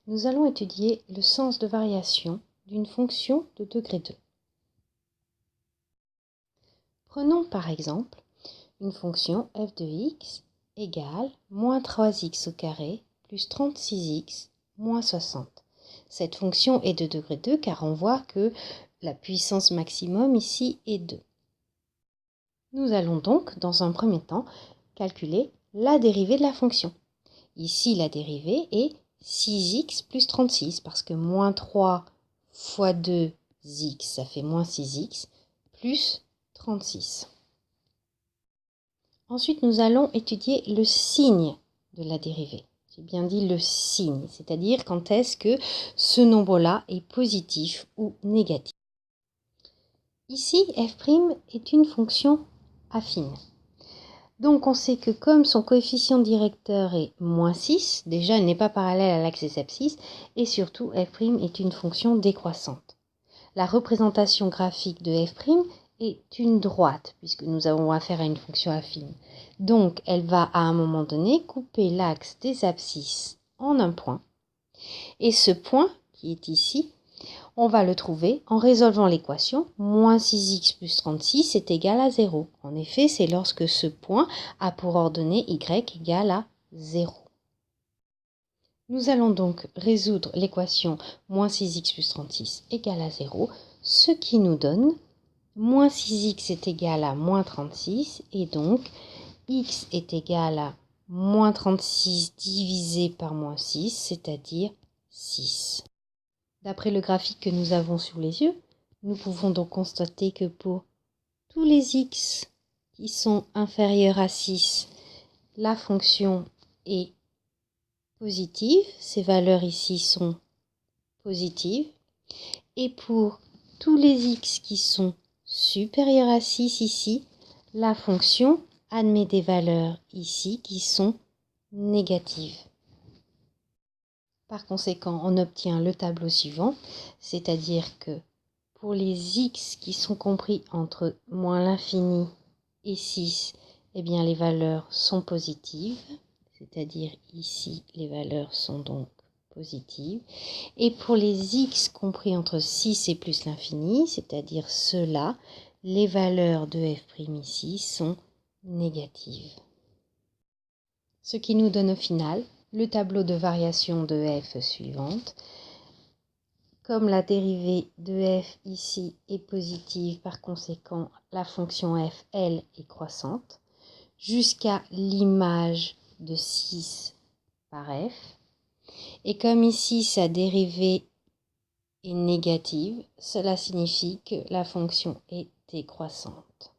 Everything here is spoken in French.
nous allons étudier le sens de variation d'une fonction de degré 2. Prenons par exemple une fonction f de x égale moins 3x au carré plus 36x moins 60. Cette fonction est de degré 2 car on voit que la puissance maximum ici est 2. Nous allons donc, dans un premier temps, calculer la dérivée de la fonction. Ici, la dérivée est 6x plus 36 parce que moins 3 fois 2x, ça fait moins 6x, plus 36. Ensuite, nous allons étudier le signe de la dérivée. J'ai bien dit le signe, c'est-à-dire quand est-ce que ce nombre-là est positif ou négatif. Ici, f' est une fonction affine. Donc on sait que comme son coefficient directeur est moins 6, déjà elle n'est pas parallèle à l'axe des abscisses, et surtout f' est une fonction décroissante. La représentation graphique de f' est une droite, puisque nous avons affaire à une fonction affine. Donc elle va à un moment donné couper l'axe des abscisses en un point, et ce point qui est ici, on va le trouver en résolvant l'équation moins 6x plus 36 est égal à 0. En effet, c'est lorsque ce point a pour ordonnée y égale à 0. Nous allons donc résoudre l'équation moins 6x plus 36 égale à 0, ce qui nous donne moins 6x est égal à moins 36 et donc x est égal à moins 36 divisé par moins 6, c'est-à-dire 6. D'après le graphique que nous avons sous les yeux, nous pouvons donc constater que pour tous les x qui sont inférieurs à 6, la fonction est positive. Ces valeurs ici sont positives. Et pour tous les x qui sont supérieurs à 6 ici, la fonction admet des valeurs ici qui sont négatives. Par conséquent, on obtient le tableau suivant, c'est-à-dire que pour les x qui sont compris entre moins l'infini et 6, eh bien les valeurs sont positives, c'est-à-dire ici les valeurs sont donc positives. Et pour les x compris entre 6 et plus l'infini, c'est-à-dire ceux-là, les valeurs de f' ici sont négatives. Ce qui nous donne au final le tableau de variation de f suivante. Comme la dérivée de f ici est positive, par conséquent, la fonction f, elle, est croissante, jusqu'à l'image de 6 par f. Et comme ici, sa dérivée est négative, cela signifie que la fonction est décroissante.